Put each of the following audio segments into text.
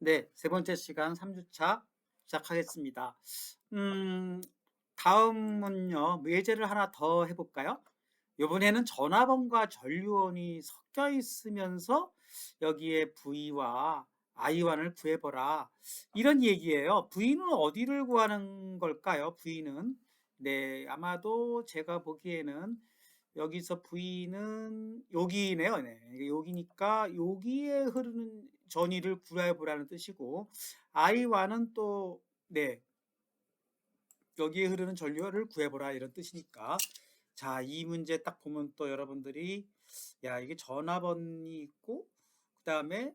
네, 세 번째 시간 3주차 시작하겠습니다. 음, 다음은요, 예제를 하나 더 해볼까요? 이번에는 전화번호와 전류원이 섞여 있으면서 여기에 V와 I1을 구해보라. 이런 얘기예요. V는 어디를 구하는 걸까요? V는. 네, 아마도 제가 보기에는 여기서 V는 여기네요. 네, 여기니까 여기에 흐르는 전위를 구해보라는 뜻이고 I와는 또 네, 여기에 흐르는 전류를 구해보라 이런 뜻이니까 자, 이 문제 딱 보면 또 여러분들이 야, 이게 전화번이 있고 그다음에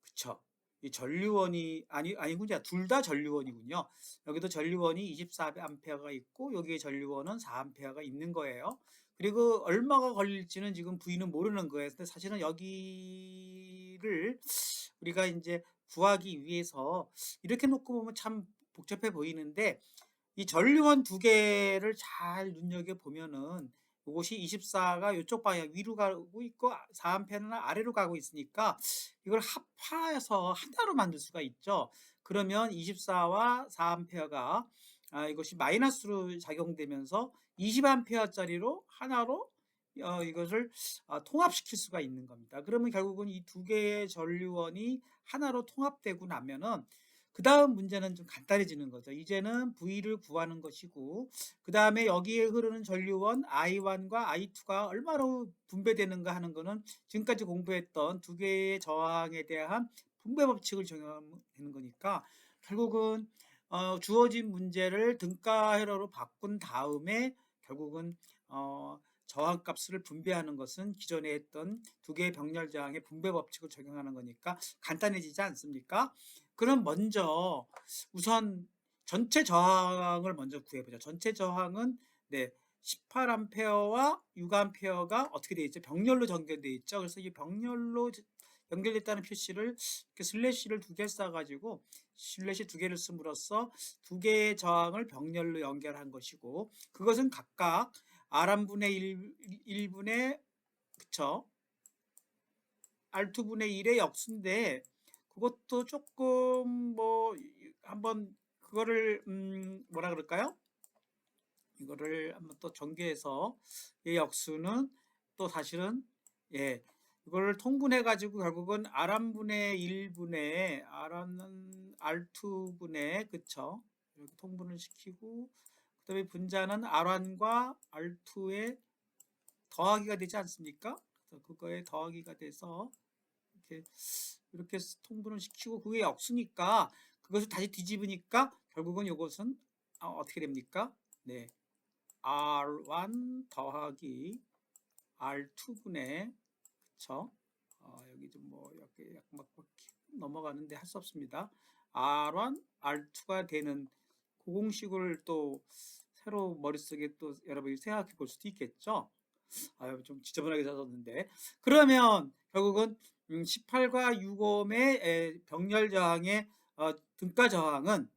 그쵸. 이 전류원이 아니군요. 둘 다 전류원이군요. 여기도 전류원이 24A가 있고 여기에 전류원은 4A가 있는 거예요. 그리고 얼마가 걸릴지는 지금 V는 모르는 거예요. 근데 사실은 여기를 우리가 이제 구하기 위해서 이렇게 놓고 보면 참 복잡해 보이는데 이 전류원 두 개를 잘 눈여겨보면은 이것이 24가 이쪽 방향 위로 가고 있고 4암페어는 아래로 가고 있으니까 이걸 합해서 하나로 만들 수가 있죠. 그러면 24와 4암페어가 이것이 마이너스로 작용되면서 20암페어짜리로 하나로 이것을 통합시킬 수가 있는 겁니다. 그러면 결국은 이 두 개의 전류원이 하나로 통합되고 나면은 그 다음 문제는 좀 간단해지는 거죠. 이제는 V를 구하는 것이고 그 다음에 여기에 흐르는 전류원 I1과 I2가 얼마로 분배되는가 하는 거는 지금까지 공부했던 두 개의 저항에 대한 분배 법칙을 적용하면 되는 거니까 결국은 주어진 문제를 등가 회로로 바꾼 다음에 결국은 저항값을 분배하는 것은 기존에 했던 두 개의 병렬 저항의 분배 법칙을 적용하는 거니까 간단해지지 않습니까? 그럼 먼저 우선 전체 저항을 먼저 구해보자. 전체 저항은 네, 18A와 6A가 어떻게 되어 있죠? 병렬로 연결되어 있죠. 그래서 이 병렬로 연결됐다는 표시를 이렇게 슬래시를 두 개 써가지고 슬래시 두 개를 씀으로써 두 개의 저항을 병렬로 연결한 것이고 그것은 각각 R1분의 1분의 그쵸? R2분의 1의 역수인데 그것도 조금 뭐 한번 그거를 뭐라 그럴까요? 이거를 한번 또 전개해서 이 역수는 또 사실은 예 이거를 통분해 가지고 결국은 R1분의 1분의 R는 R2분의 그쵸? 이렇게 통분을 시키고 그다음에 분자는 R1과 R2의 더하기가 되지 않습니까? 그래서 그거에 더하기가 돼서 이렇게 이렇게 통분을 시키고 그게 역수니까 그것을 다시 뒤집으니까 결국은 이것은 어떻게 됩니까? 네, R1 더하기 R2분의 그쵸? 여기 좀 뭐 이렇게 약간 막 넘어가는데 할 수 없습니다. R1, R2가 되는 그 공식을 또 새로 머릿속에 또 여러분이 생각해 볼 수도 있겠죠? 아유, 좀 지저분하게 써졌는데. 그러면 결국은 18과 65의 병렬 저항의 등가 저항은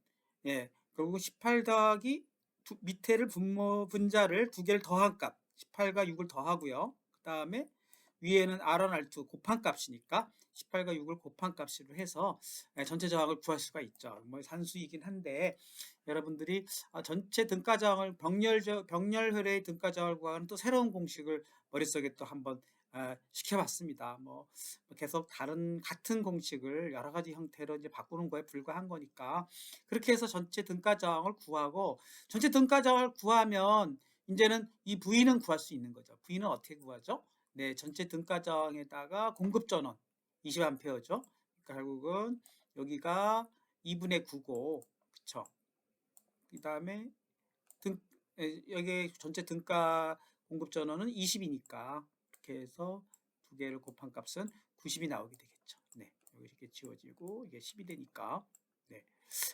예, 결국 18 더하기 밑에를 분자를 두 개를 더한 값 18과 6을 더하고요. 그 다음에 위에는 R1, R2 곱한 값이니까 18과 6을 곱한 값으로 해서 전체 저항을 구할 수가 있죠. 뭐 산수이긴 한데 여러분들이 전체 등가 저항을 병렬혈의 등가 저항을 구하는 또 새로운 공식을 머릿속에 또 한번 시켜봤습니다. 뭐 계속 다른 같은 공식을 여러 가지 형태로 이제 바꾸는 거에 불과한 거니까 그렇게 해서 전체 등가 저항을 구하고 전체 등가 저항을 구하면 이제는 이 V는 구할 수 있는 거죠. V는 어떻게 구하죠? 네, 전체 등가 저항에다가 공급 전원 20A죠. 그러니까 결국은 여기가 2분의 9고 그쵸? 그 다음에 등 여기 전체 등가 공급 전원은 20이니까 이렇게 해서 두 개를 곱한 값은 90이 나오게 되겠죠. 네, 여기 이렇게 지워지고 이게 10이 되니까 네,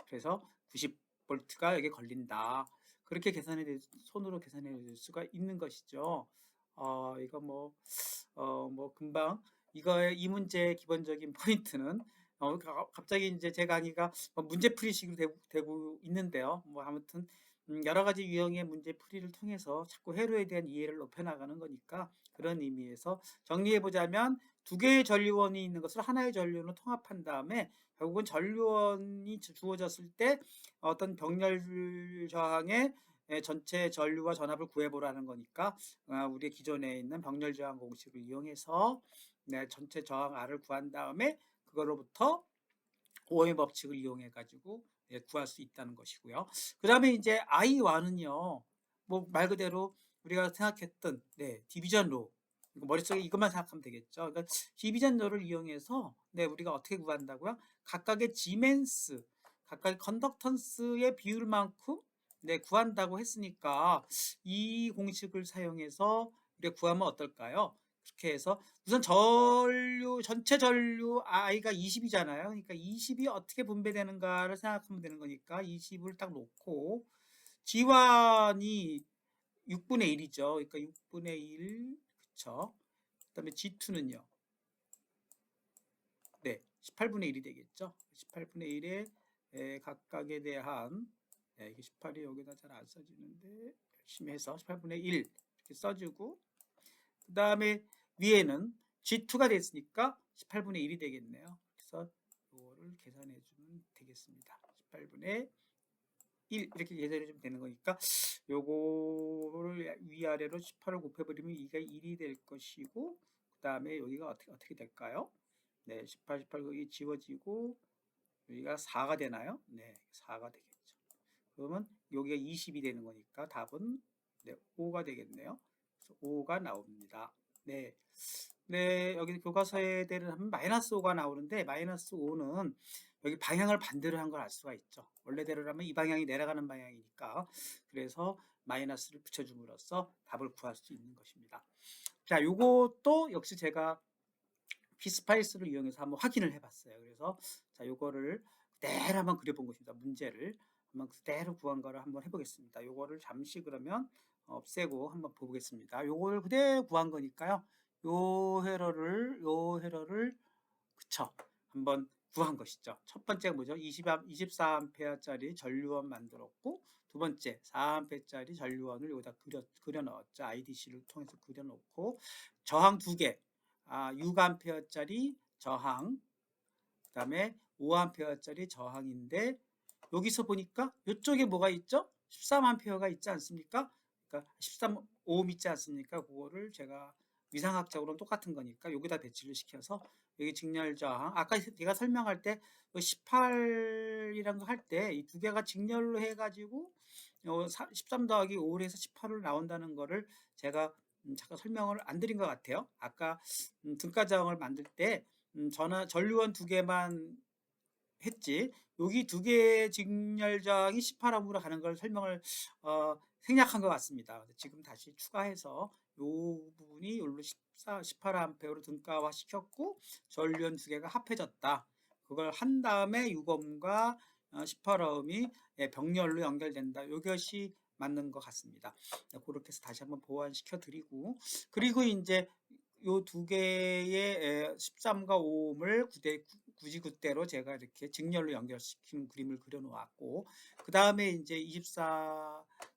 그래서 90V가 여기 걸린다. 그렇게 손으로 계산해 낼 수가 있는 것이죠. 이거 뭐 금방 이거의 이 문제의 기본적인 포인트는 갑자기 이제 제 강의가 문제풀이식으로 되고 있는데요. 뭐 아무튼 여러 가지 유형의 문제 풀이를 통해서 자꾸 회로에 대한 이해를 높여나가는 거니까 그런 의미에서 정리해 보자면 두 개의 전류원이 있는 것을 하나의 전류원으로 통합한 다음에 결국은 전류원이 주어졌을 때 어떤 병렬 저항의 전체 전류와 전압을 구해보라는 거니까 우리 기존에 있는 병렬 저항 공식을 이용해서 전체 저항 R을 구한 다음에 그거로부터 오음의 법칙을 이용해 가지고 구할 수 있다는 것이고요. 그 다음에 이제 I1은요, 뭐 말 그대로 우리가 생각했던 디비전 로, 머릿속에 이것만 생각하면 되겠죠. 그러니까 디비전 로를 이용해서 우리가 어떻게 구한다고요? 각각의 지멘스, 각각의 컨덕턴스의 비율만큼 구한다고 했으니까 이 공식을 사용해서 우리가 구하면 어떨까요? 그렇게 해서 우선 전체 전류 I가 20이잖아요. 그러니까 20이 어떻게 분배되는가를 생각하면 되는 거니까 20을 딱 놓고 G1이 6분의 1이죠. 그러니까 6분의 1, 그쵸? 그 다음에 G2는요. 18분의 1이 되겠죠. 18분의 1에 각각에 대한 이게 18이 여기다 잘 안 써지는데 열심히 해서 18분의 1 이렇게 써주고 그 다음에 위에는 G2가 됐으니까 18분의 1이 되겠네요. 그래서 이거를 계산해 주면 되겠습니다. 18분의 1 이렇게 계산해 주면 되는 거니까 요거를 위아래로 18을 곱해버리면 2가 1이 될 것이고 그 다음에 여기가 어떻게 될까요? 18 거기 지워지고 여기가 4가 되나요? 4가 되겠죠. 그러면 여기가 20이 되는 거니까 답은 5가 되겠네요. 그래서 5가 나옵니다. 여기 교과서에 대한 마이너스 5가 나오는데 마이너스 5는 여기 방향을 반대로 한 걸 알 수가 있죠. 원래대로라면 이 방향이 내려가는 방향이니까 그래서 마이너스를 붙여줌으로써 답을 구할 수 있는 것입니다. 자, 요것도 역시 제가 피스파이스를 이용해서 한번 확인을 해봤어요. 그래서 자, 요거를 그대로 한번 그려본 것입니다. 문제를 한번 그대로 구한 거를 한번 해보겠습니다. 요거를 잠시 그러면 없애고 한번 보겠습니다. 요걸 그대로 구한 거니까요. 요 회로를 그쵸 한번 구한 것이죠. 첫 번째가 뭐죠? 24A짜리 전류원 만들었고 두 번째 4A짜리 전류원을 여기다 그려 넣었죠. IDC를 통해서 그려 놓고 저항 두 개 6A짜리 저항 그 다음에 5A짜리 저항인데 여기서 보니까 이쪽에 뭐가 있죠? 13A가 있지 않습니까? 그러니까 13오hm 있지 않습니까? 그거를 제가 위상학적으로는 똑같은 거니까 여기다 배치를 시켜서 여기 직렬 저항 아까 제가 설명할 때 18이란 거 할 때 이 두 개가 직렬로 해가지고 13 더하기 5를 해서 18으로 나온다는 거를 제가 잠깐 설명을 안 드린 것 같아요. 아까 등가 저항을 만들 때 전류원 두 개만 했지 여기 두 개의 직렬 저항이 18Ω로 가는 걸 설명을 생략한 것 같습니다. 지금 다시 추가해서 이 부분이 여기로 18A로 등가화 시켰고 전류원 두 개가 합해졌다. 그걸 한 다음에 6Ω과 18Ω이 병렬로 연결된다. 이것이 맞는 것 같습니다. 그렇게 해서 다시 한번 보완시켜 드리고 그리고 이제 요 두 개의 13과 5을 굳이 그대로 제가 이렇게 직렬로 연결시킨 그림을 그려 놓았고 그 다음에 이제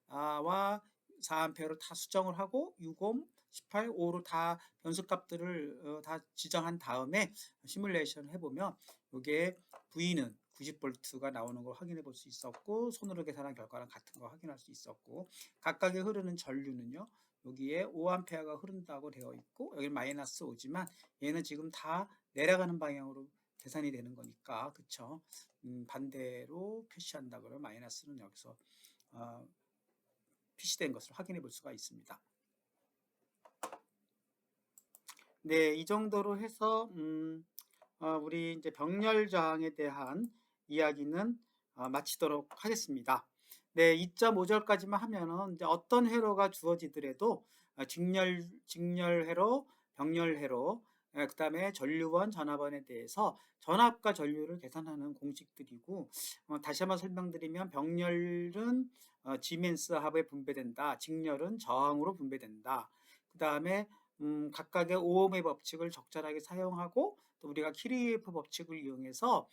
24와 4A를 다 수정을 하고 6옴, 18, 5로 다 변수값들을 다 지정한 다음에 시뮬레이션을 해보면 이게 V는 90V가 나오는 걸 확인해 볼 수 있었고 손으로 계산한 결과랑 같은 거 확인할 수 있었고 각각의 흐르는 전류는요 여기에 5A가 흐른다고 되어 있고 여기 마이너스 5지만 얘는 지금 다 내려가는 방향으로 계산이 되는 거니까 그쵸 반대로 표시한다 그러면 마이너스는 여기서 표시된 것을 확인해 볼 수가 있습니다. 이 정도로 해서 우리 이제 병렬 저항에 대한 이야기는 마치도록 하겠습니다. 2.5절까지만 하면은 이제 어떤 회로가 주어지더라도 직렬 회로, 병렬 회로, 그 다음에 전류원, 전압원에 대해서 전압과 전류를 계산하는 공식들이고 다시 한번 설명드리면 병렬은 지멘스 합에 분배된다. 직렬은 저항으로 분배된다. 그 다음에 각각의 오음의 법칙을 적절하게 사용하고 또 우리가 키르이프 법칙을 이용해서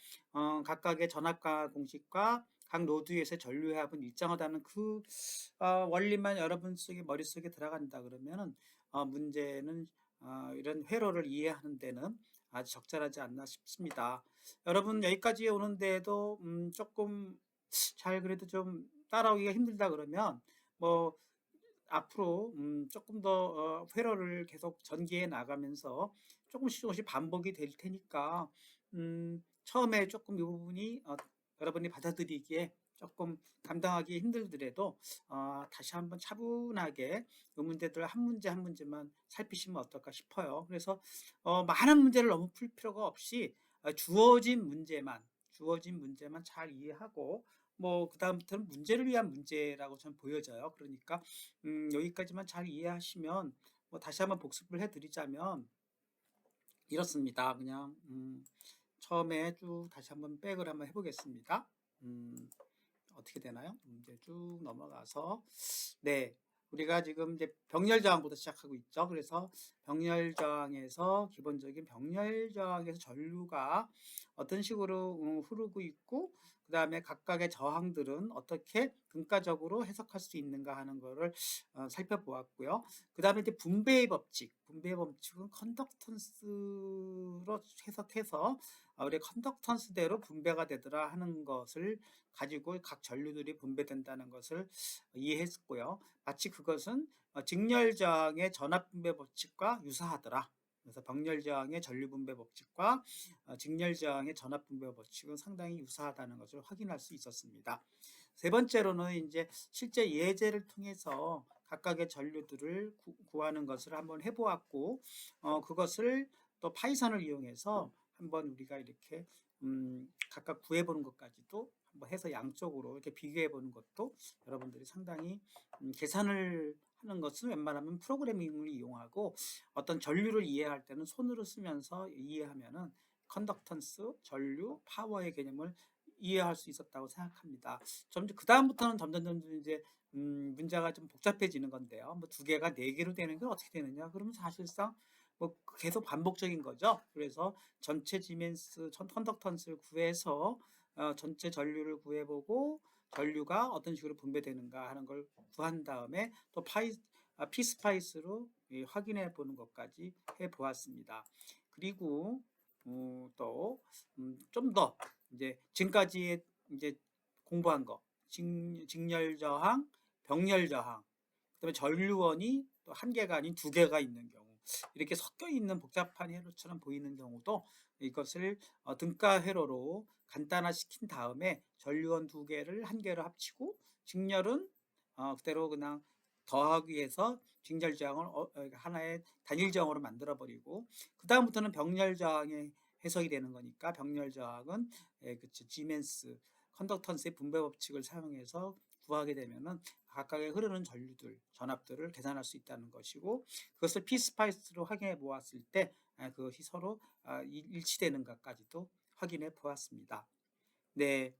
각각의 전압과 공식과 각 노드에서 전류합은 일정하다는 그 원리만 여러분 머릿속에 들어간다 그러면은 문제는 이런 회로를 이해하는 데는 아주 적절하지 않나 싶습니다. 여러분 여기까지 오는데도 조금 잘 그래도 좀 따라오기가 힘들다 그러면 뭐 앞으로 조금 더 회로를 계속 전개해 나가면서 조금씩 반복이 될 테니까 처음에 조금 이 부분이 여러분이 받아들이기에 조금 감당하기 힘들더라도 다시 한번 차분하게 이 문제들 한 문제 한 문제만 살피시면 어떨까 싶어요. 그래서 많은 문제를 너무 풀 필요가 없이 주어진 문제만 잘 이해하고 뭐 그다음부터는 문제를 위한 문제라고 전 보여져요. 그러니까 여기까지만 잘 이해하시면 뭐 다시 한번 복습을 해드리자면 이렇습니다. 그냥 처음에 쭉 다시 한번 백을 한번 해보겠습니다. 어떻게 되나요? 문제 쭉 넘어가서 네, 우리가 지금 이제 병렬 저항부터 시작하고 있죠. 그래서 병렬 저항에서 기본적인 병렬 저항에서 전류가 어떤 식으로 흐르고 있고 그 다음에 각각의 저항들은 어떻게 분과적으로 해석할 수 있는가 하는 거를 살펴보았고요. 그 다음에 이제 분배의 법칙은 컨덕턴스로 해석해서 우리 컨덕턴스대로 분배가 되더라 하는 것을 가지고 각 전류들이 분배된다는 것을 이해했고요. 마치 그것은 직렬저항의 전압분배 법칙과 유사하더라. 그래서 병렬저항의 전류분배 법칙과 직렬저항의 전압분배 법칙은 상당히 유사하다는 것을 확인할 수 있었습니다. 세 번째로는 이제 실제 예제를 통해서 각각의 전류들을 구하는 것을 한번 해보았고 그것을 또 파이썬을 이용해서 한번 우리가 이렇게 각각 구해보는 것까지도 한번 해서 양쪽으로 이렇게 비교해보는 것도 여러분들이 상당히 계산을 하는 것은 웬만하면 프로그래밍을 이용하고 어떤 전류를 이해할 때는 손으로 쓰면서 이해하면은 컨덕턴스, 전류, 파워의 개념을 이해할 수 있었다고 생각합니다. 그 다음부터는 점점 이제 문제가 좀 복잡해지는 건데요. 뭐 2개가 4개로 되는 게 어떻게 되느냐? 그러면 사실상 뭐 계속 반복적인 거죠. 그래서 전체 지멘스 컨덕턴스를 구해서 전체 전류를 구해보고 전류가 어떤 식으로 분배되는가 하는 걸 구한 다음에 또 피스파이스로 확인해 보는 것까지 해 보았습니다. 그리고 또 좀 더 이제 지금까지 이제 공부한 거 직렬 저항, 병렬 저항, 그다음에 전류원이 또 1개가 아닌 2개가 있는 경우 이렇게 섞여 있는 복잡한 회로처럼 보이는 경우도 이것을 등가 회로로 간단화시킨 다음에 전류원 2개를 1개로 합치고 직렬은 그대로 그냥 더하기 위해서 직렬 저항을 하나의 단일 저항으로 만들어 버리고 그 다음부터는 병렬 저항의 해석이 되는 거니까 병렬 저항은 그쵸, 지멘스 컨덕턴스의 분배 법칙을 사용해서 구하게 되면은 각각의 흐르는 전류들, 전압들을 계산할 수 있다는 것이고 그것을 피스파이스로 확인해 보았을 때 그것이 서로 일치되는 것까지도 확인해 보았습니다. 네,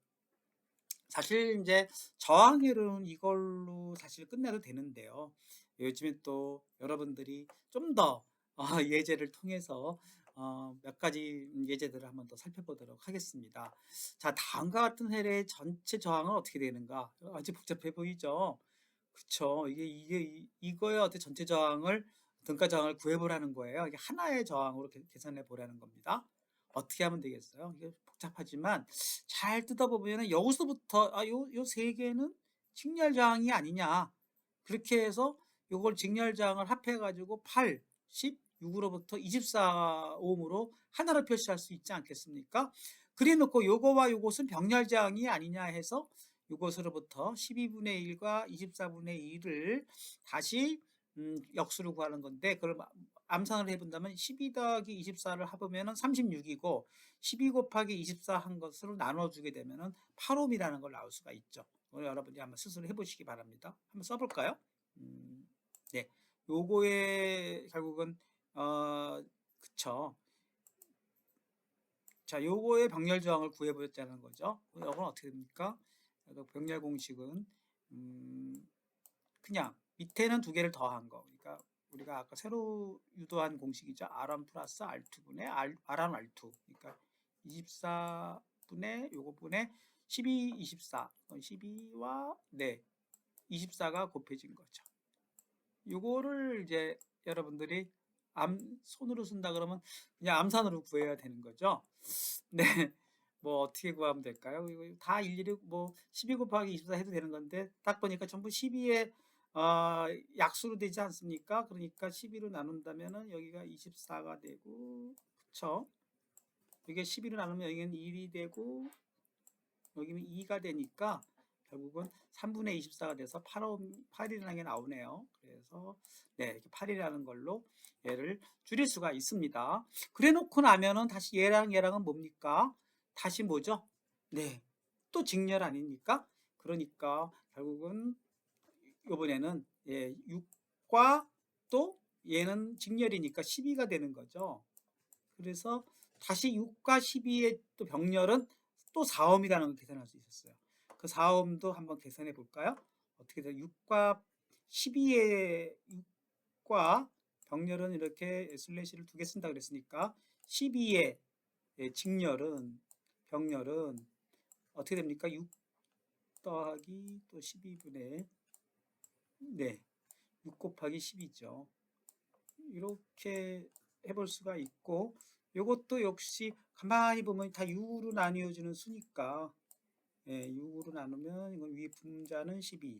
사실 이제 저항률은 이걸로 사실 끝내도 되는데요. 요즘에 또 여러분들이 좀 더 예제를 통해서 몇 가지 예제들을 한번 더 살펴보도록 하겠습니다. 자, 다음과 같은 헬의 전체 저항은 어떻게 되는가? 아주 복잡해 보이죠? 그쵸. 이거에 어떻게 전체 저항을, 등가 저항을 구해보라는 거예요. 이게 하나의 저항으로 계산해 보라는 겁니다. 어떻게 하면 되겠어요? 이게 복잡하지만 잘 뜯어보면 여기서부터 요 3개는 직렬 저항이 아니냐. 그렇게 해서 요걸 직렬 저항을 합해가지고 8, 10, 6으로부터 24옴으로 하나로 표시할 수 있지 않겠습니까? 그래 놓고 요거와 요것은 병렬 저항이 아니냐 해서 요것으로부터 12분의 1과 24분의 1을 다시 역수로 구하는 건데 그걸 암산을 해본다면 12 더하기 24를 해보면 36이고 12 곱하기 24 한 것을 나눠주게 되면 8옴이라는 걸 나올 수가 있죠. 오늘 여러분이 한번 스스로 해보시기 바랍니다. 한번 써볼까요? 네, 요거의 결국은 그쵸. 자, 요거의 병렬 저항을 구해보자는 거죠. 이건 어떻게 됩니까? 병렬 공식은 그냥 밑에는 2개를 더한 거. 그러니까 우리가 아까 새로 유도한 공식이죠. R1 플러스 R2분의 R1 R2. 그러니까 24 분의 요거 분의 12, 24. 12와 24가 곱해진 거죠. 요거를 이제 여러분들이 손으로 쓴다 그러면 그냥 암산으로 구해야 되는 거죠. 네. 뭐 어떻게 구하면 될까요? 이거 다 일일이 뭐 12 곱하기 24 해도 되는 건데 딱 보니까 전부 12의 약수로 되지 않습니까? 그러니까 12로 나눈다면은 여기가 24가 되고, 그쵸? 이게 12로 나누면 여기는 1이 되고 여기는 2가 되니까 결국은 3분의 24가 돼서 8이라는 게 나오네요. 그래서 이렇게 8이라는 걸로 얘를 줄일 수가 있습니다. 그래 놓고 나면은 다시 얘랑은 뭡니까? 다시 뭐죠? 또 직렬 아닙니까? 그러니까 결국은 이번에는 6과 또 얘는 직렬이니까 12가 되는 거죠. 그래서 다시 6과 12의 또 병렬은 또 4옴이라는 걸 계산할 수 있었어요. 그 4옴도 한번 계산해 볼까요? 어떻게 돼요? 6과 12의 6과 병렬은 이렇게 슬래시를 두 개 쓴다 그랬으니까 12의 직렬은 병렬은 어떻게 됩니까? 6 더하기 또 12분의 6 곱하기 10이죠. 이렇게 해볼 수가 있고, 이것도 역시 가만히 보면 다 6으로 나뉘어지는 수니까 6으로 나누면 이건 위 분자는 12,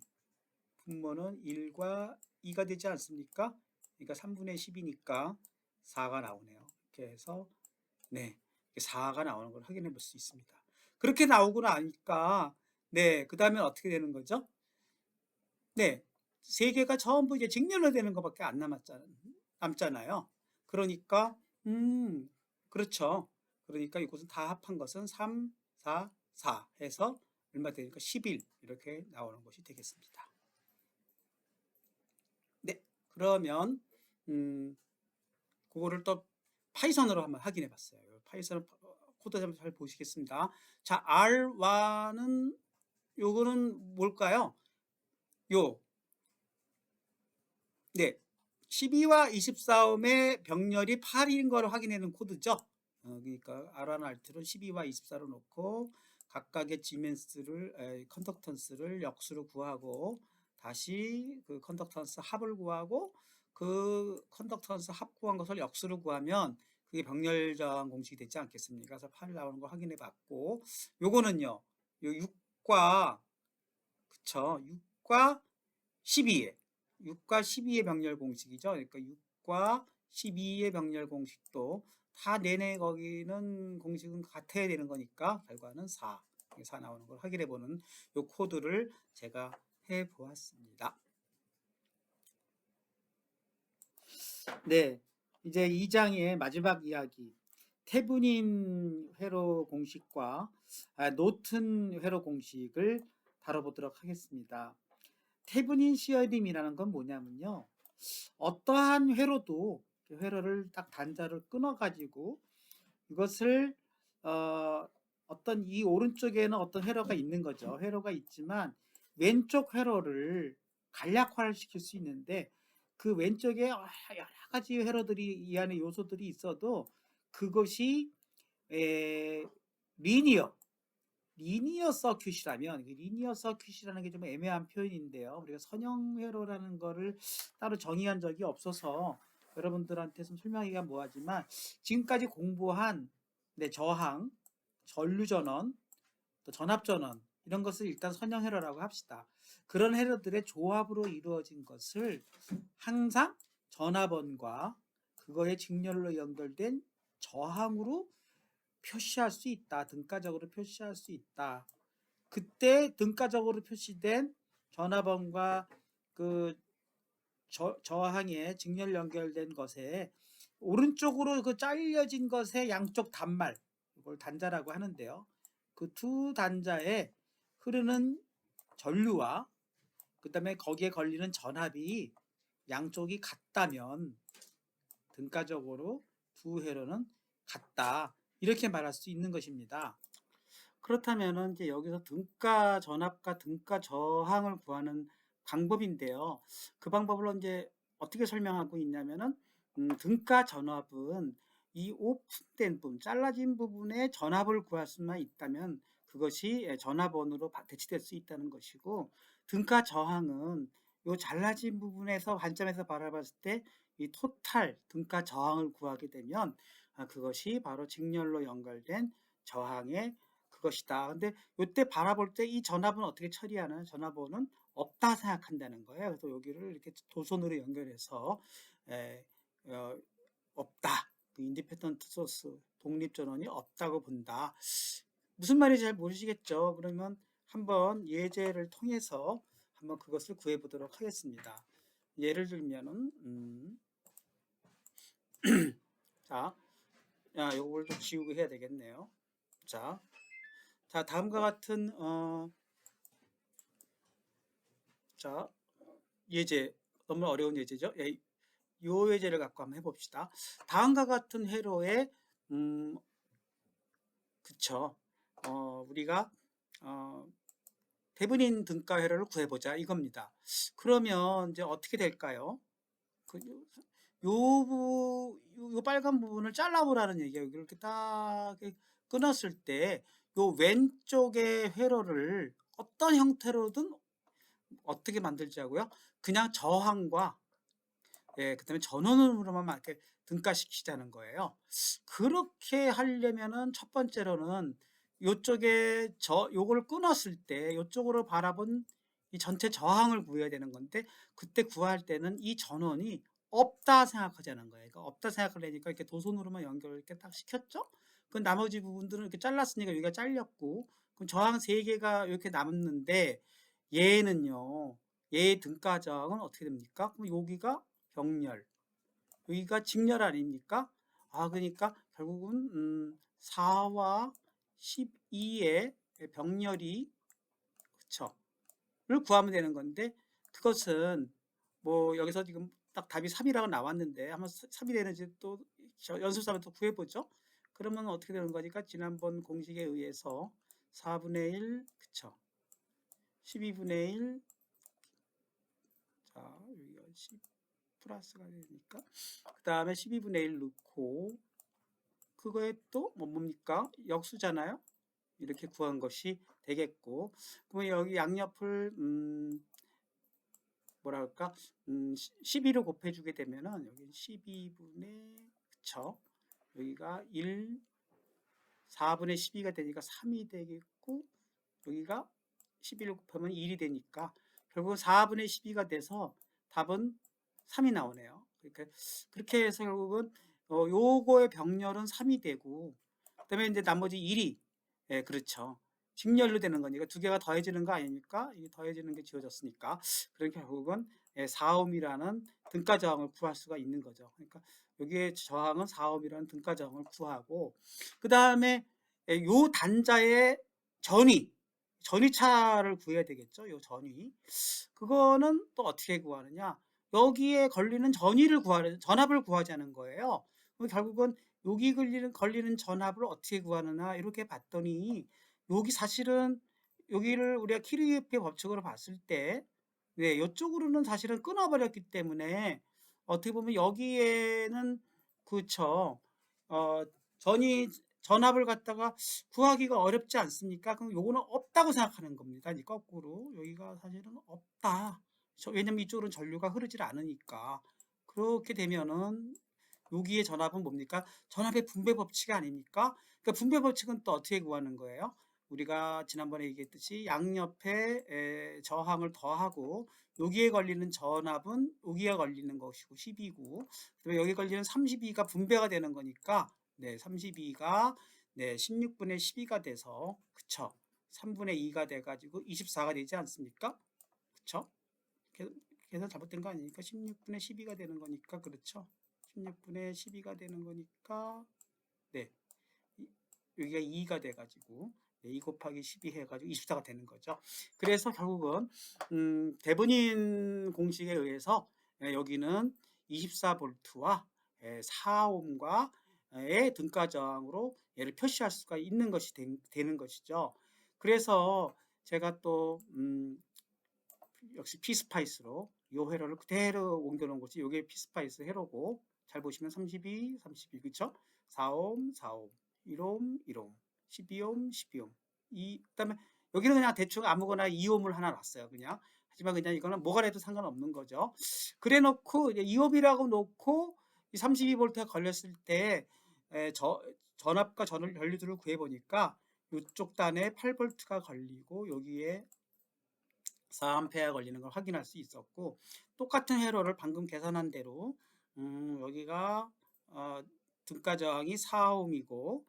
분모는 1과 2가 되지 않습니까? 그러니까 3분의 10이니까 4가 나오네요. 이렇게 해서 4가 나오는 걸 확인해 볼 수 있습니다. 그렇게 나오고 나니까 그 다음에 어떻게 되는 거죠? 세 개가 전부 이제 직렬로 되는 것밖에 안 남잖아요. 그러니까 그렇죠. 그러니까 이것은 다 합한 것은 3, 4, 4 해서 얼마 되니까 11 이렇게 나오는 것이 되겠습니다. 그러면 그거를 또 파이썬으로 한번 확인해 봤어요. 파이썬 코드 한번 잘 보시겠습니다. 자, R와는 요거는 뭘까요? 12와 24옴의 병렬이 8인 걸 확인하는 코드죠. 그러니까 R1, R2를 12와 24로 놓고 각각의 컨덕턴스를 역수로 구하고 다시 그 컨덕턴스 합을 구하고 그 컨덕턴스 합 구한 것을 역수로 구하면 그게 병렬 저항 공식이 되지 않겠습니까? 그래서 8이 나오는 걸 확인해 봤고, 요거는요, 요 6과, 그쵸? 6과 12에 6과 12의 병렬 공식이죠. 그러니까 6과 12의 병렬 공식도 다 내내 거기는 공식은 같아야 되는 거니까 결과는 4. 4 나오는 걸 확인해 보는 이 코드를 제가 해 보았습니다. 이제 2장의 마지막 이야기. 테브닌 회로 공식과 노튼 회로 공식을 다뤄보도록 하겠습니다. 테브닌 시어림이라는 건 뭐냐면요. 어떠한 회로도 회로를 딱 단자를 끊어가지고 이것을 어떤 이 오른쪽에는 어떤 회로가 있는 거죠. 회로가 있지만 왼쪽 회로를 간략화시킬 수 있는데 그 왼쪽에 여러 가지 회로들이 이 안에 요소들이 있어도 그것이 리니어 서큐트라면 리니어 서큐트라는 게 좀 애매한 표현인데요. 우리가 선형 회로라는 거를 따로 정의한 적이 없어서 여러분들한테 좀 설명하기가 뭐하지만 지금까지 공부한 저항, 전류전원, 또 전압전원 이런 것을 일단 선형 회로라고 합시다. 그런 회로들의 조합으로 이루어진 것을 항상 전압원과 그거의 직렬로 연결된 저항으로 표시할 수 있다. 등가적으로 표시할 수 있다. 그때 등가적으로 표시된 전압원과 그 저항에 직렬 연결된 것에 오른쪽으로 그 잘려진 것의 양쪽 단말, 이걸 단자라고 하는데요. 그 두 단자에 흐르는 전류와 그 다음에 거기에 걸리는 전압이 양쪽이 같다면 등가적으로 두 회로는 같다. 이렇게 말할 수 있는 것입니다. 그렇다면 이제 여기서 등가 전압과 등가 저항을 구하는 방법인데요. 그 방법을 이제 어떻게 설명하고 있냐면은 등가 전압은 이 오픈된 부분, 잘라진 부분에 전압을 구할 수만 있다면 그것이 전압원으로 대치될 수 있다는 것이고, 등가 저항은 이 잘라진 부분에서 관점에서 바라봤을 때 이 토탈 등가 저항을 구하게 되면 그것이 바로 직렬로 연결된 저항의 그것이다. 근데 이때 바라볼 때 이 전압은 어떻게 처리하나? 전압원은 없다 생각한다는 거예요. 그래서 여기를 이렇게 도선으로 연결해서 어, 없다. 인디펜던트 소스, 독립전원이 없다고 본다. 무슨 말인지 잘 모르시겠죠? 그러면 한번 예제를 통해서 한번 그것을 구해 보도록 하겠습니다. 예를 들면은 자, 요걸 좀 지우고 해야 되겠네요. 자, 다음과 같은 자, 예제, 너무 어려운 예제죠? 요 예제를 갖고 한번 해봅시다. 다음과 같은 회로에 그쵸. 우리가 대분인 등가 회로를 구해보자 이겁니다. 그러면 이제 어떻게 될까요? 요 빨간 부분을 잘라보라는 얘기예요. 이렇게 딱 끊었을 때 요 왼쪽의 회로를 어떤 형태로든 어떻게 만들자고요? 그냥 저항과 그다음에 전원으로만 이렇게 등가시키자는 거예요. 그렇게 하려면은 첫 번째로는 요쪽에 요걸 끊었을 때 요쪽으로 바라본 이 전체 저항을 구해야 되는 건데, 그때 구할 때는 이 전원이 없다 생각하자는 거예요. 그러니까 없다 생각을 하니까 이렇게 도선으로만 연결을 이렇게 딱 시켰죠. 그 나머지 부분들은 이렇게 잘랐으니까 여기가 잘렸고, 그럼 저항 3개가 이렇게 남는데, 얘는요, 얘의 등가 저항은 어떻게 됩니까? 그럼 여기가 병렬, 여기가 직렬 아닙니까? 그러니까 결국은 4와 12의 병렬이, 그쵸?를 구하면 되는 건데, 그것은 뭐 여기서 지금 딱 답이 3이라고 나왔는데 한번 3이 되는지 또 연습사를 또 구해보죠. 그러면 어떻게 되는 거니까 지난번 공식에 의해서 4분의 1, 그쵸? 12분의 1, 자 여기가 10 플러스가 되니까 그 다음에 12분의 1 넣고, 그거에 또 뭡니까? 역수잖아요. 이렇게 구한 것이 되겠고, 그러면 여기 양옆을 뭐라 할까? 12로 곱해주게 되면은 여기 12분의, 그쵸? 여기가 1, 4분의 12가 되니까 3이 되겠고, 여기가 11로 곱하면 1이 되니까 결국은 4분의 12가 돼서 답은 3이 나오네요. 그러니까 그렇게 해서 결국은 요거의 병렬은 3이 되고, 그다음에 이제 나머지 1이 그렇죠. 직렬로 되는 거니까 두 개가 더해지는 거 아닙니까? 이게 더해지는 게 지워졌으니까. 그러니까 결국은 4옴이라는 등가 저항을 구할 수가 있는 거죠. 그러니까 여기에 저항은 4옴이라는 등가 저항을 구하고, 그 다음에 요 단자의 전위차를 구해야 되겠죠. 요 전위. 그거는 또 어떻게 구하느냐? 여기에 걸리는 전압을 구하자는 거예요. 결국은 여기 걸리는 전압을 어떻게 구하느냐 이렇게 봤더니, 여기 사실은 여기를 우리가 키르기프의 법칙으로 봤을 때 이쪽으로는 사실은 끊어버렸기 때문에 어떻게 보면 여기에는 그쵸, 전이 전압을 갖다가 구하기가 어렵지 않습니까? 그럼 요거는 없다고 생각하는 겁니다. 이 거꾸로 여기가 사실은 없다. 왜냐면 이쪽으로는 전류가 흐르질 않으니까. 그렇게 되면은 여기의 전압은 뭡니까? 전압의 분배 법칙 아닙니까? 그러니까 분배 법칙은 또 어떻게 구하는 거예요? 우리가 지난번에 얘기했듯이 양옆에 저항을 더하고, 여기에 걸리는 전압은 여기에 걸리는 것이고 12고, 그다음에 여기 걸리는 32가 분배가 되는 거니까 32가 16분의 12가 돼서, 그쵸? 3분의 2가 돼가지고 24가 되지 않습니까? 그쵸? 계산 잘못된 거 아니니까 16분의 12가 되는 거니까, 그렇죠? 16분의 12가 되는 거니까 네, 여기가 2가 돼가지고 2 곱하기 12 해가지고 24가 되는 거죠. 그래서 결국은 대분인 공식에 의해서 여기는 24V와 4옴과의 등가 저항으로 얘를 표시할 수가 있는 것이 되는 것이죠. 그래서 제가 또 역시 피스파이스로 이 회로를 그대로 옮겨 놓은 것이, 이게 피스파이스 회로고, 잘 보시면 32, 32, 그쵸? 4옴, 4옴, 1옴, 1옴, 12옴, 12옴. 그다음에 여기는 그냥 대충 아무거나 2옴을 하나 놨어요. 그냥. 하지만 그냥 이거는 뭐가 돼도 상관없는 거죠. 그래 놓고 2옴이라고 놓고 32V가 걸렸을 때 전압과 전류들을 구해 보니까 이쪽 단에 8V가 걸리고 여기에 4A 걸리는 걸 확인할 수 있었고, 똑같은 회로를 방금 계산한 대로 여기가 등가 저항이 4옴이고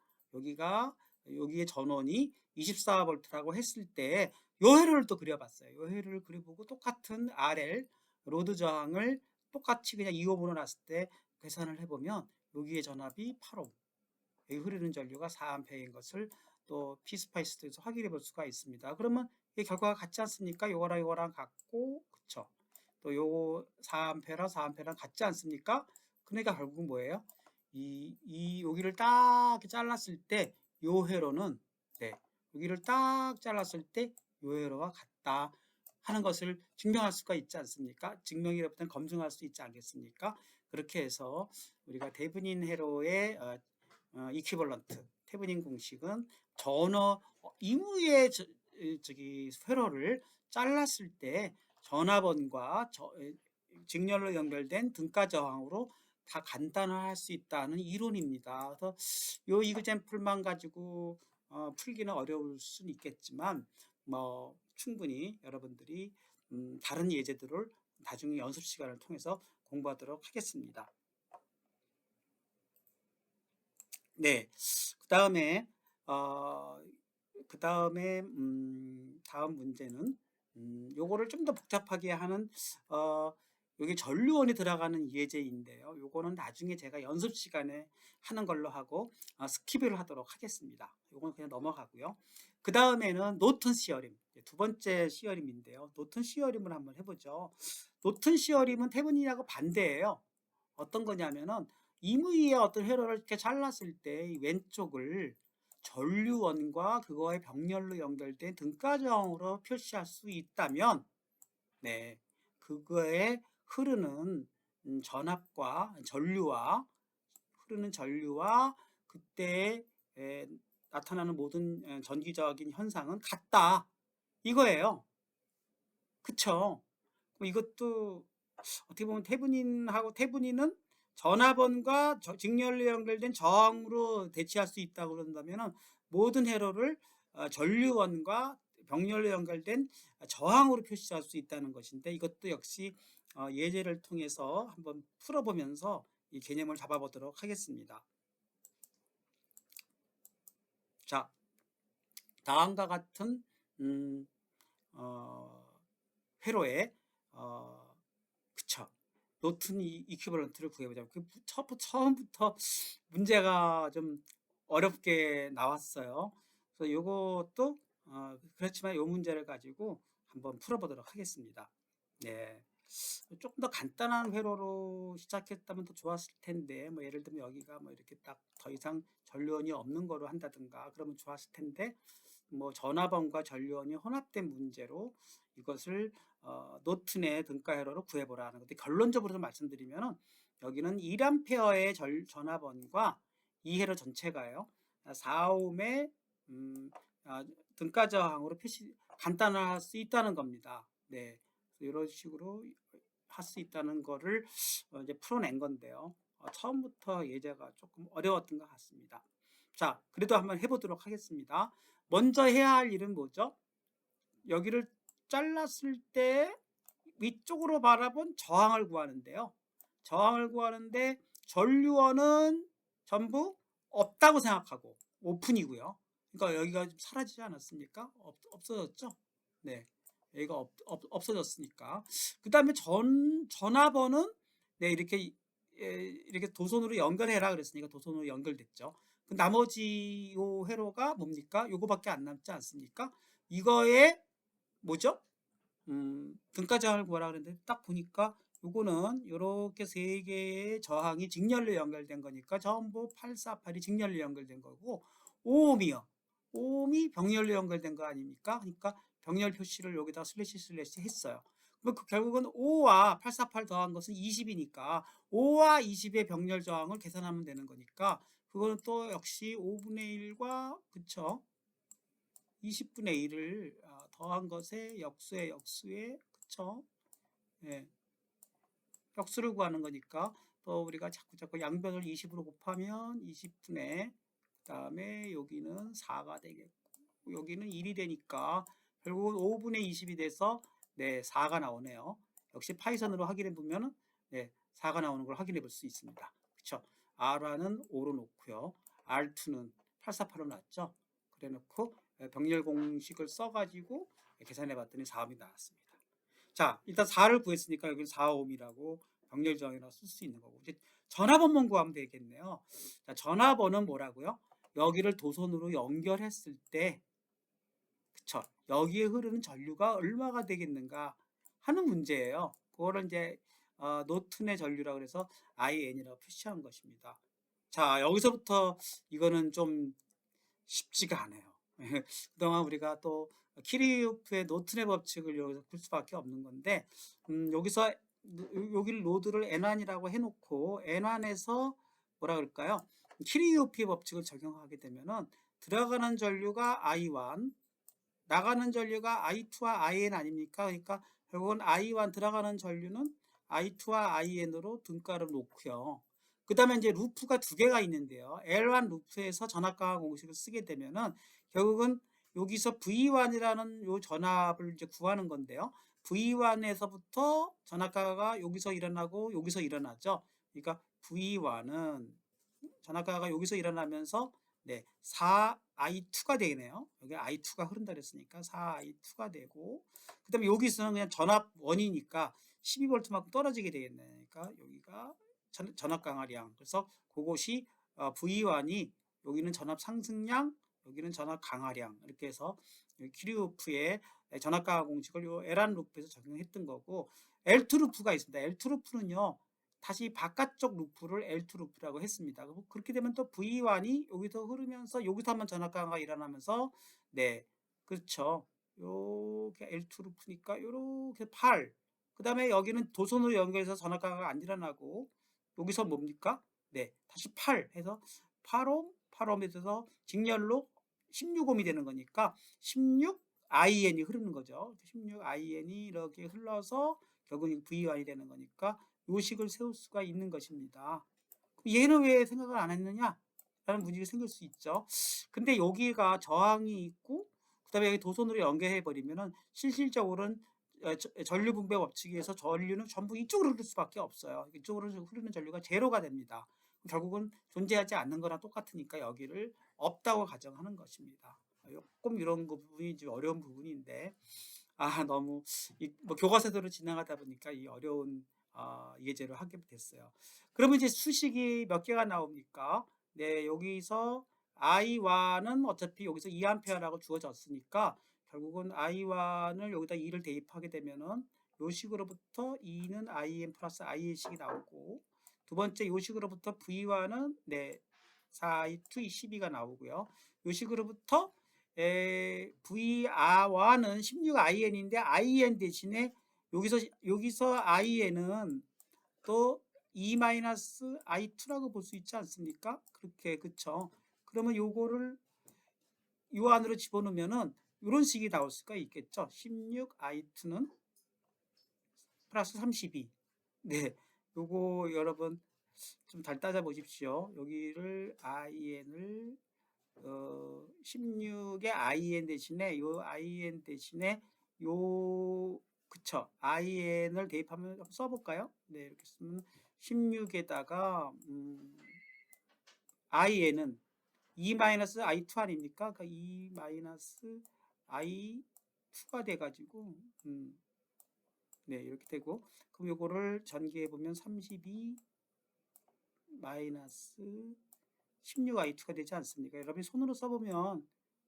여기에 전원이 24V라고 했을 때 요 회로를 또 그려봤어요. 요 회로를 그려보고 똑같은 RL 로드 저항을 똑같이 그냥 2옴으로 놨을 때 계산을 해보면 여기에 전압이 8옴, 여기 흐르는 전류가 4A인 것을 또 피스파이스에서 확인해 볼 수가 있습니다. 그러면 이 결과가 같지 않습니까? 요거랑 같고, 그쵸? 또 요거 4A랑 4A랑 같지 않습니까? 그러니까 결국은 뭐예요? 여기를 딱 잘랐을 때 요 회로는, 네, 여기를 딱 잘랐을 때 요 회로와 같다 하는 것을 증명할 수가 있지 않습니까? 증명이라기보다는 검증할 수 있지 않겠습니까? 그렇게 해서 우리가 데브닌 회로의 이퀴벌런트 테브닌 공식은 이무의 회로를 잘랐을 때 전압원과 직렬로 연결된 등가 저항으로 다 간단화할 수 있다는 이론입니다. 그래서 요 이그젠플만 가지고 풀기는 어려울 수는 있겠지만 뭐 충분히 여러분들이 다른 예제들을 나중에 연습 시간을 통해서 공부하도록 하겠습니다. 네, 그 다음에 다음 문제는 요거를 좀 더 복잡하게 하는 여기 전류원이 들어가는 예제인데요. 요거는 나중에 제가 연습 시간에 하는 걸로 하고 스킵을 하도록 하겠습니다. 요거는 그냥 넘어가고요. 그 다음에는 노튼 시어림, 두 번째 시어림인데요. 노튼 시어림을 한번 해보죠. 노튼 시어림은 테브닌하고 반대예요. 어떤 거냐면은 이무의 어떤 회로를 이렇게 잘랐을 때 왼쪽을 전류원과 그거의 병렬로 연결된 등가 저항으로 표시할 수 있다면, 네, 그거에 흐르는 전압과 전류와 그때 나타나는 모든 전기적인 현상은 같다 이거예요. 그쵸? 이것도 어떻게 보면 테브닌은 전압원과 직렬로 연결된 저항으로 대치할 수 있다고 그런다면 모든 회로를 전류원과 병렬로 연결된 저항으로 표시할 수 있다는 것인데, 이것도 역시 예제를 통해서 한번 풀어보면서 이 개념을 잡아보도록 하겠습니다. 자, 다음과 같은 회로에 그쵸, 노튼 이퀴벌런트를 구해보자. 처음부터 문제가 좀 어렵게 나왔어요. 그래서 요것도 그렇지만 요 문제를 가지고 한번 풀어보도록 하겠습니다. 네, 조금 더 간단한 회로로 시작했다면 더 좋았을 텐데, 뭐 예를 들면 여기가 뭐 이렇게 딱 더 이상 전류원이 없는 거로 한다든가 그러면 좋았을 텐데, 뭐 전압원과 전류원이 혼합된 문제로 이것을 노튼의 등가 회로로 구해보라는 건데, 결론적으로 말씀드리면 여기는 1A의 전압원과 이 회로 전체가요 4옴의 등가 저항으로 간단화할 수 있다는 겁니다. 네, 이런 식으로 할 수 있다는 거를 이제 풀어낸 건데요. 처음부터 예제가 조금 어려웠던 것 같습니다. 자, 그래도 한번 해보도록 하겠습니다. 먼저 해야 할 일은 뭐죠? 여기를 잘랐을 때 위쪽으로 바라본 저항을 구하는데요. 저항을 구하는데 전류원은 전부 없다고 생각하고 오픈이고요. 그러니까 여기가 좀 사라지지 않았습니까? 없어졌죠? 네, 여기가 없어졌으니까. 그 다음에 전압원은 네, 이렇게 도선으로 연결해라 그랬으니까 도선으로 연결됐죠. 그 나머지 요 회로가 뭡니까? 요거밖에 안 남지 않습니까? 이거에 뭐죠? 등가 저항을 구하라 그랬는데 딱 보니까 요거는 요렇게 세 개의 저항이 직렬로 연결된 거니까 전부 848이 직렬로 연결된 거고, 5옴이요. 5옴이 병렬로 연결된 거 아닙니까? 그러니까 병렬 표시를 여기다 슬래시 했어요. 그럼 결국은 5와 848 더한 것은 20이니까 5와 20의 병렬 저항을 계산하면 되는 거니까 그 그거는 또 역시 5분의 1과 그쵸? 20분의 1을 더한 것에 역수의 그쵸? 예, 역수를 구하는 거니까 또 우리가 자꾸 양변을 20으로 곱하면 20분의 그다음에 여기는 4가 되겠고 여기는 1이 되니까 결국은 5분의 20이 돼서 네, 4가 나오네요. 역시 파이썬으로 확인해 보면 네, 4가 나오는 걸 확인해 볼 수 있습니다. 그쵸? R1은 5로 놓고요. R2는 848로 놨죠. 그래 놓고 병렬 공식을 써가지고 계산해 봤더니 4옴이 나왔습니다. 자, 일단 4를 구했으니까 여기는 4옴이라고 병렬 저항이라고 쓸 수 있는 거고. 이제 전화번만 구하면 되겠네요. 자, 전화번은 뭐라고요? 여기를 도선으로 연결했을 때, 그쵸? 여기에 흐르는 전류가 얼마가 되겠는가 하는 문제예요. 그거를 이제 노튼의 전류라고 해서 IN이라고 표시한 것입니다. 자, 여기서부터 이거는 좀 쉽지가 않아요. 그동안 우리가 또 키리우프의 노튼의 법칙을 여기서 풀 수밖에 없는 건데 여기서 여기를 로드를 N1이라고 해놓고 N1에서 뭐라 그럴까요? 키리우프의 법칙을 적용하게 되면은 들어가는 전류가 I1, 나가는 전류가 I2와 IN 아닙니까? 그러니까 결국은 I1 들어가는 전류는 I2와 IN으로 등가를 놓고요. 그 다음에 이제 루프가 두 개가 있는데요. L1 루프에서 전압 강화 공식을 쓰게 되면은 결국은 여기서 V1이라는 요 전압을 이제 구하는 건데요. V1에서부터 전압 강화가 여기서 일어나고 여기서 일어나죠. 그러니까 V1은 전압 강화가 여기서 일어나면서 네, 4i2가 되네요. 여기 i2가 흐른다 그랬으니까 4i2가 되고 그다음에 여기서는 그냥 전압 원이니까 12V만큼 떨어지게 되겠네. 그러니까 여기가 전압 강화량. 그래서 그것이 V1이 여기는 전압 상승량, 여기는 전압 강화량 이렇게 해서 키르호프의 전압 강화 공식을 요 에란 루프에서 적용했던 거고 L2 루프가 있습니다. L2 루프는요. 다시 바깥쪽 루프를 L2 루프라고 했습니다. 그렇게 되면 또 V1이 여기서 흐르면서 여기서 한번 전압 강화가 일어나면서 네, 그렇죠. 요게 L2 루프니까 요렇게 8. 그다음에 여기는 도선으로 연결해서 전압 강화가 안 일어나고 여기서 뭡니까? 네, 다시 8 해서 8옴, 8옴에서 직렬로 16옴이 되는 거니까 16 IN이 흐르는 거죠. 16 IN이 이렇게 흘러서 결국은 V1이 되는 거니까 요식을 세울 수가 있는 것입니다. 얘는 왜 생각을 안 했느냐? 라는 문제가 생길 수 있죠. 근데 여기가 저항이 있고 그다음에 여기 도선으로 연결해 버리면은 실질적으로는 전류 분배 법칙에서 전류는 전부 이쪽으로 흐를 수밖에 없어요. 이쪽으로 흐르는 전류가 제로가 됩니다. 결국은 존재하지 않는 거랑 똑같으니까 여기를 없다고 가정하는 것입니다. 조금 이런 부분이 좀 어려운 부분인데 너무 뭐 교과서대로 진행하다 보니까 이 어려운 예제를 하게 됐어요. 그러면 이제 수식이 몇 개가 나옵니까? 네, 여기서 I1은 어차피 여기서 2A라고 주어졌으니까 결국은 I1을 여기다 2를 대입하게 되면은 요 식으로부터 2는 IN 플러스 IN식이 나오고 두 번째 요 식으로부터 V1은 네, 4I2 12가 나오고요. 요 식으로부터 VR1은 16IN인데 IN 대신에 여기서 IN은 또 E-I2라고 볼 수 있지 않습니까? 그렇게 그쵸? 그러면 요거를 요 안으로 집어넣으면은 이런 식이 나올 수가 있겠죠. 16I2는 플러스 32. 네, 요거 여러분 좀 잘 따져 보십시오. 여기를 IN을 16의 IN 대신에 요 IN 대신에 요 그쵸 IN을 대입하면 한번 써볼까요? 네, 이렇게 쓰면 16에다가 IN은 E-I2 아닙니까? 그러니까 E-I2가 돼가지고 네, 이렇게 되고 그럼 요거를 전개해 보면 32 마이너스 16i2가 되지 않습니까? 여러분이 손으로 써보면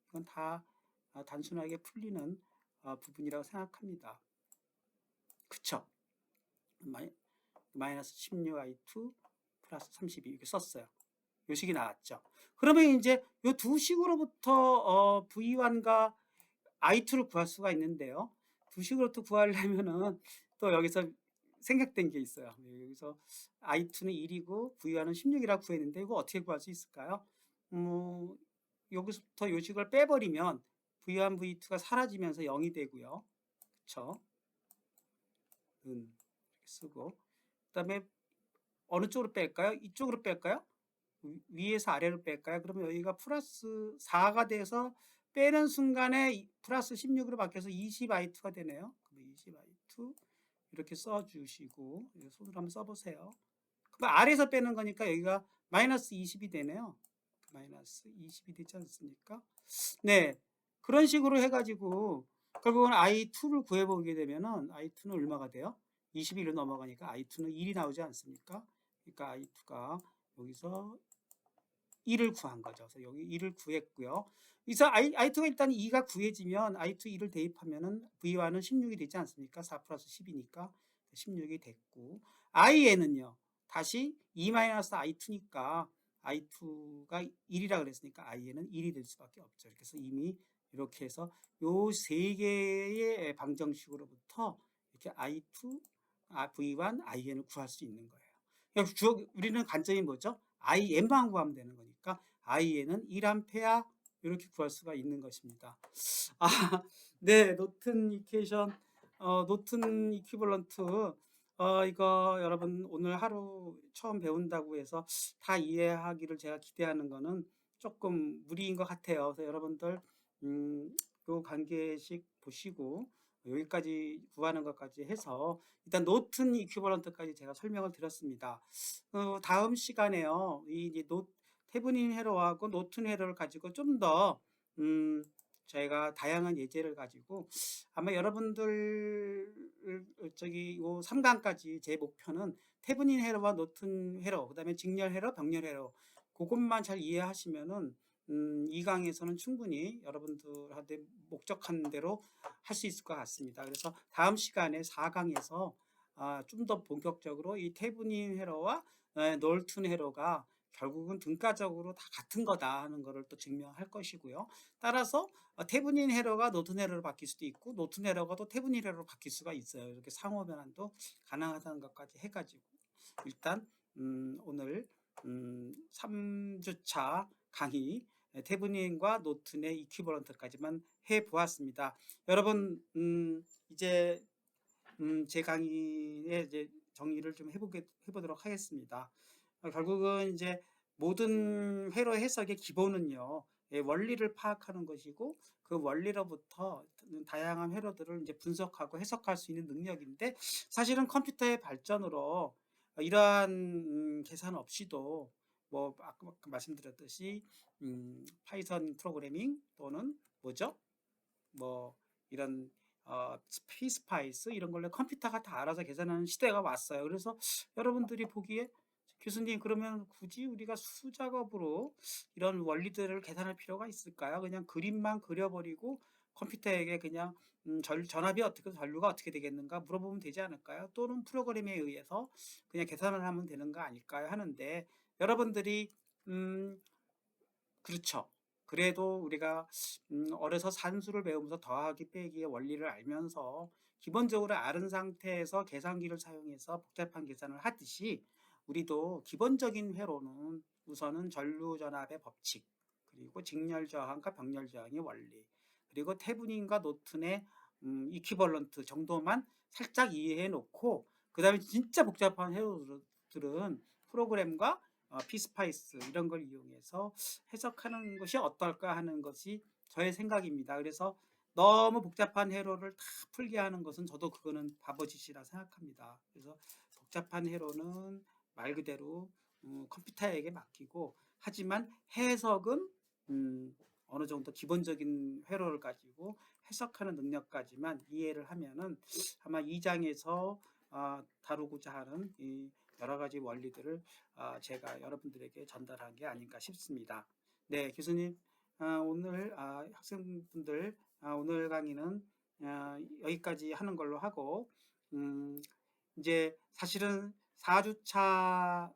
이건 다 단순하게 풀리는 부분이라고 생각합니다. 그쵸? 마이너스 16i2 플러스 32 이렇게 썼어요. 요 식이 나왔죠. 그러면 이제 요 두 식으로부터 V1과 I2를 구할 수가 있는데요. 두 식으로부터 구하려면은 또 여기서 생략된 게 있어요. 여기서 I2는 1이고 V1은 16이라고 구했는데 이거 어떻게 구할 수 있을까요? 음, 여기서부터 요식을 빼버리면 V1, V2가 사라지면서 0이 되고요. 그쵸? 이렇게 쓰고 그다음에 어느 쪽으로 뺄까요? 이쪽으로 뺄까요? 위에서 아래로 뺄까요? 그러면 여기가 플러스 4가 돼서 빼는 순간에 플러스 16으로 바뀌어서 20i2가 되네요. 그럼 20i2 이렇게 써주시고 손으로 한번 써보세요. 그럼 아래에서 빼는 거니까 여기가 마이너스 20이 되네요. 마이너스 20이 되지 않습니까? 네, 그런 식으로 해가지고 결국은 i2를 구해보게 되면은 i2는 얼마가 돼요? 21로 넘어가니까 i2는 1이 나오지 않습니까? 그러니까 i2가 여기서 1을 구한 거죠. 그래서 여기 1을 구했고요. 그래서 i2가 일단 2가 구해지면 i2 1을 대입하면은 v1은 16이 되지 않습니까? 4 플러스 10이니까 16이 됐고 iN은요. 다시 2-i2니까 i2가 1이라 그랬으니까 iN은 1이 될 수밖에 없죠. 그래서 이미 이렇게 해서 요 세 개의 방정식으로부터 이렇게 i2, v1, iN을 구할 수 있는 거예요. 우리는 관점이 뭐죠? IN만 구하면 되는 거니까 IN은 1A 이렇게 구할 수가 있는 것입니다. 아, 네, 노튼 이퀘이션, 노튼 이퀴벌런트, 이거 여러분 오늘 하루 처음 배운다고 해서 다 이해하기를 제가 기대하는 거는 조금 무리인 것 같아요. 그래서 여러분들 요 관계식 보시고 여기까지 구하는 것까지 해서 일단 노튼 이퀴벌런트까지 제가 설명을 드렸습니다. 다음 시간에요. 이 이제 태브닌 헤러하고 노튼 헤러를 가지고 좀 더 저희가 다양한 예제를 가지고 아마 여러분들 요 3강까지 제 목표는 태브닌 헤러와 노튼 헤러, 그다음에 직렬 헤러, 병렬 헤러 그것만 잘 이해하시면은 2강에서는 충분히 여러분들한테 목적한 대로 할 수 있을 것 같습니다. 그래서 다음 시간에 4강에서 좀 더 본격적으로 이 태브닌 헤러와 놀튼 헤러가 결국은 등가적으로 다 같은 거다 하는 것을 또 증명할 것이고요. 따라서 태브닌 헤러가 노튼 헤러로 바뀔 수도 있고 노튼 헤러가 또 태브닌 헤러로 바뀔 수가 있어요. 이렇게 상호 변환도 가능하다는 것까지 해가지고 일단 오늘 3주차 강의 태브닌과 노튼의 이퀴버런트까지만 해보았습니다. 여러분 이제 제 강의의 이제 정리를 좀 해보도록 하겠습니다. 결국은 이제 모든 회로 해석의 기본은요, 원리를 파악하는 것이고 그 원리로부터 다양한 회로들을 이제 분석하고 해석할 수 있는 능력인데 사실은 컴퓨터의 발전으로 이러한 계산 없이도 뭐 아까 말씀드렸듯이 파이썬 프로그래밍 또는 뭐죠? 뭐 이런 피스파이스 이런 걸로 컴퓨터가 다 알아서 계산하는 시대가 왔어요. 그래서 여러분들이 보기에 교수님 그러면 굳이 우리가 수작업으로 이런 원리들을 계산할 필요가 있을까요? 그냥 그림만 그려버리고 컴퓨터에게 그냥 전압이 어떻게 전류가 어떻게 되겠는가 물어보면 되지 않을까요? 또는 프로그램에 의해서 그냥 계산을 하면 되는 거 아닐까요? 하는데 여러분들이 그렇죠. 그래도 우리가 어려서 산수를 배우면서 더하기 빼기의 원리를 알면서 기본적으로 아는 상태에서 계산기를 사용해서 복잡한 계산을 하듯이 우리도 기본적인 회로는 우선은 전류전압의 법칙, 그리고 직렬저항과 병렬저항의 원리, 그리고 태분인과 노튼의 이퀴벌런트 정도만 살짝 이해해 놓고 그 다음에 진짜 복잡한 회로들은 프로그램과 피스파이스 이런 걸 이용해서 해석하는 것이 어떨까 하는 것이 저의 생각입니다. 그래서 너무 복잡한 회로를 다 풀게 하는 것은 저도 그거는 바보짓이라 생각합니다. 그래서 복잡한 회로는 말 그대로 컴퓨터에게 맡기고 하지만 해석은 어느 정도 기본적인 회로를 가지고 해석하는 능력까지만 이해를 하면은 아마 2장에서 다루고자 하는 이 여러 가지 원리들을 제가 여러분들에게 전달한 게 아닌가 싶습니다. 네, 교수님, 오늘 학생분들 오늘 강의는 여기까지 하는 걸로 하고 이제 사실은 4주차에서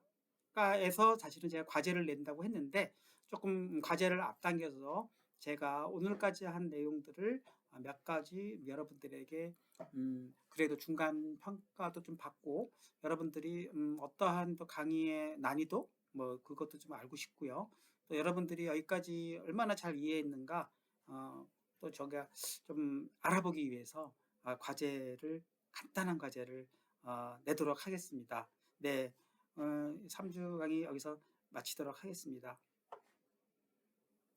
사실은 제가 과제를 낸다고 했는데 조금 과제를 앞당겨서 제가 오늘까지 한 내용들을 몇 가지 여러분들에게 그래도 중간 평가도 좀 받고 여러분들이 어떠한 또 강의의 난이도 뭐 그것도 좀 알고 싶고요. 또 여러분들이 여기까지 얼마나 잘 이해했는가 또 제가 좀 알아보기 위해서 간단한 과제를 내도록 하겠습니다. 네, 3주 강의 여기서 마치도록 하겠습니다.